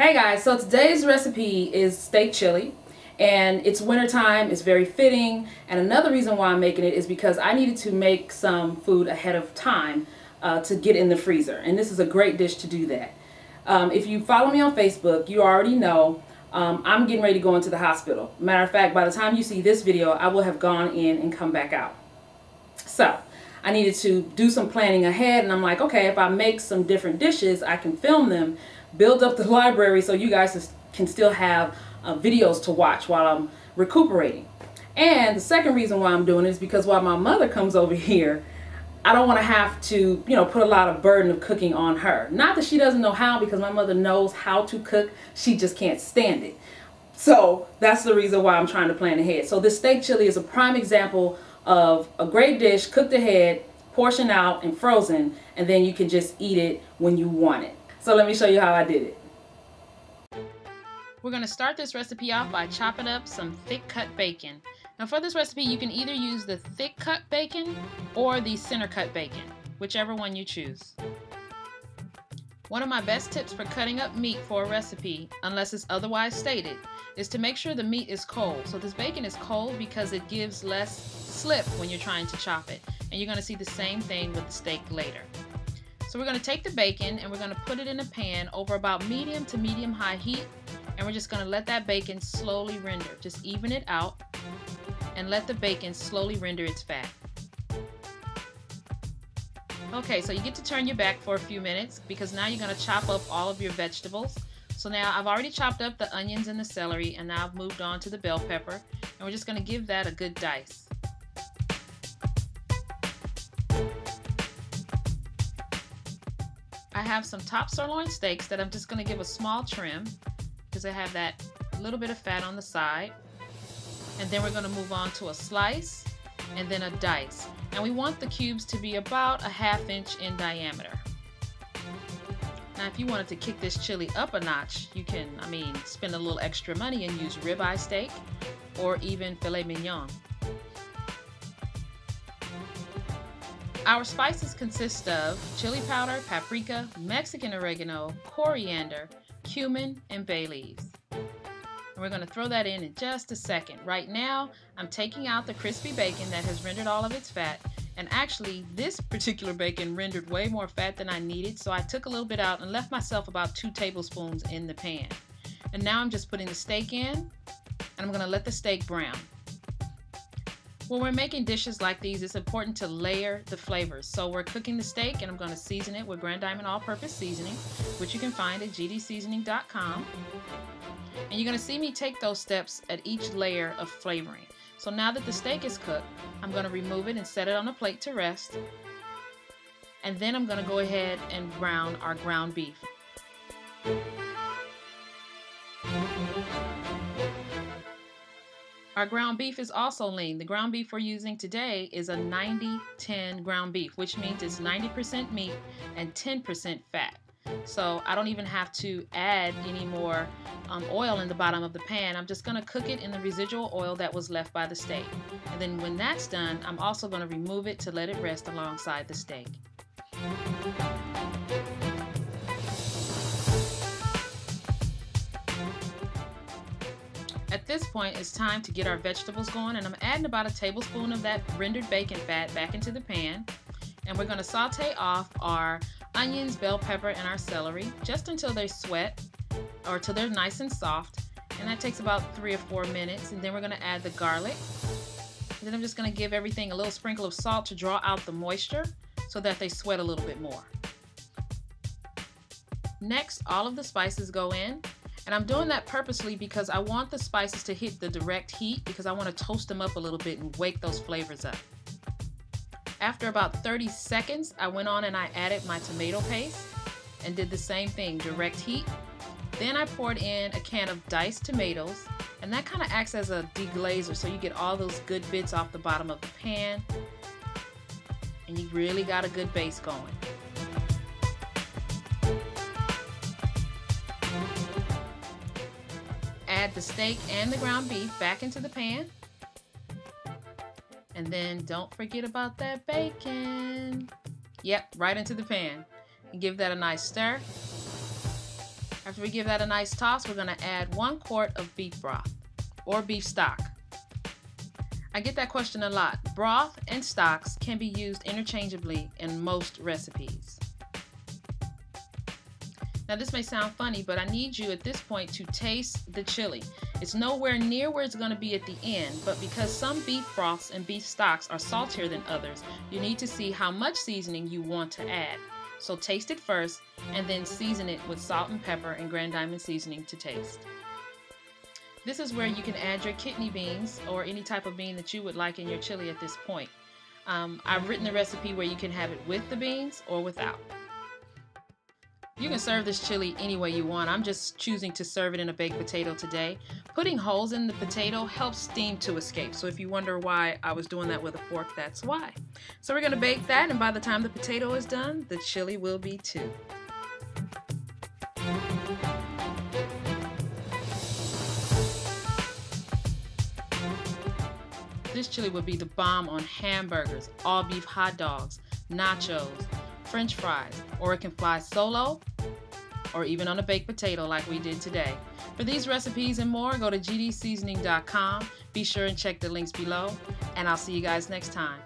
Hey guys, so today's recipe is steak chili, and it's wintertime. It's very fitting, and another reason why I'm making it is because I needed to make some food ahead of time to get in the freezer, and this is a great dish to do that. If you follow me on Facebook, you already know I'm getting ready to go into the hospital. Matter of fact, by the time you see this video, I will have gone in and come back out. So I needed to do some planning ahead, and I'm like, okay, if I make some different dishes, I can film them, build up the library so you guys can still have videos to watch while I'm recuperating. And the second reason why I'm doing it is because while my mother comes over here, I don't want to have to, put a lot of burden of cooking on her. Not that she doesn't know how, because my mother knows how to cook, she just can't stand it. So that's the reason why I'm trying to plan ahead. So this steak chili is a prime example of a great dish, cooked ahead, portioned out and frozen, and then you can just eat it when you want it. So let me show you how I did it. We're going to start this recipe off by chopping up some thick cut bacon. Now for this recipe, you can either use the thick cut bacon or the center cut bacon, whichever one you choose. One of my best tips for cutting up meat for a recipe, unless it's otherwise stated, is to make sure the meat is cold. So this bacon is cold because it gives less slip when you're trying to chop it. And you're going to see the same thing with the steak later. So we're going to take the bacon and we're going to put it in a pan over about medium to medium high heat, and we're just going to let that bacon slowly render. Just even it out and let the bacon slowly render its fat. Okay, so you get to turn your back for a few minutes because now you're going to chop up all of your vegetables. So now I've already chopped up the onions and the celery, and now I've moved on to the bell pepper, and we're just going to give that a good dice. I have some top sirloin steaks that I'm just going to give a small trim because I have that little bit of fat on the side. And then we're going to move on to a slice and then a dice. And we want the cubes to be about a ½ inch in diameter. Now if you wanted to kick this chili up a notch, you can, spend a little extra money and use ribeye steak or even filet mignon. Our spices consist of chili powder, paprika, Mexican oregano, coriander, cumin, and bay leaves. And we're going to throw that in just a second. Right now, I'm taking out the crispy bacon that has rendered all of its fat. And actually, this particular bacon rendered way more fat than I needed, so I took a little bit out and left myself about 2 tablespoons in the pan. And now I'm just putting the steak in, and I'm going to let the steak brown. When we're making dishes like these, it's important to layer the flavors. So we're cooking the steak, and I'm going to season it with Grand Diamond All-Purpose Seasoning, which you can find at gdseasoning.com. And you're going to see me take those steps at each layer of flavoring. So now that the steak is cooked, I'm going to remove it and set it on a plate to rest. And then I'm going to go ahead and brown our ground beef. Our ground beef is also lean. The ground beef we're using today is a 90-10 ground beef, which means it's 90% meat and 10% fat. So I don't even have to add any more oil in the bottom of the pan. I'm just going to cook it in the residual oil that was left by the steak. And then when that's done, I'm also going to remove it to let it rest alongside the steak. At this point, it's time to get our vegetables going, and I'm adding about a tablespoon of that rendered bacon fat back into the pan. And we're going to saute off our onions, bell pepper, and our celery just until they sweat or till they're nice and soft. And that takes about 3 or 4 minutes. And then we're going to add the garlic. And then I'm just going to give everything a little sprinkle of salt to draw out the moisture so that they sweat a little bit more. Next, all of the spices go in. And I'm doing that purposely because I want the spices to hit the direct heat, because I want to toast them up a little bit and wake those flavors up. After about 30 seconds, I went on and I added my tomato paste and did the same thing, direct heat. Then I poured in a can of diced tomatoes, and that kind of acts as a deglazer, so you get all those good bits off the bottom of the pan, and you really got a good base going. Add the steak and the ground beef back into the pan. And then don't forget about that bacon. Yep, right into the pan. And give that a nice stir. After we give that a nice toss, we're going to add 1 quart of beef broth or beef stock. I get that question a lot. Broth and stocks can be used interchangeably in most recipes. Now this may sound funny, but I need you at this point to taste the chili. It's nowhere near where it's going to be at the end, but because some beef broths and beef stocks are saltier than others, you need to see how much seasoning you want to add. So taste it first and then season it with salt and pepper and Grand Diamond seasoning to taste. This is where you can add your kidney beans or any type of bean that you would like in your chili at this point. I've written the recipe where you can have it with the beans or without. You can serve this chili any way you want. I'm just choosing to serve it in a baked potato today. Putting holes in the potato helps steam to escape. So if you wonder why I was doing that with a fork, that's why. So we're going to bake that, and by the time the potato is done, the chili will be too. This chili would be the bomb on hamburgers, all beef hot dogs, nachos, French fries, or it can fly solo or even on a baked potato like we did today. For these recipes and more, go to gdseasoning.com. Be sure and check the links below, and I'll see you guys next time.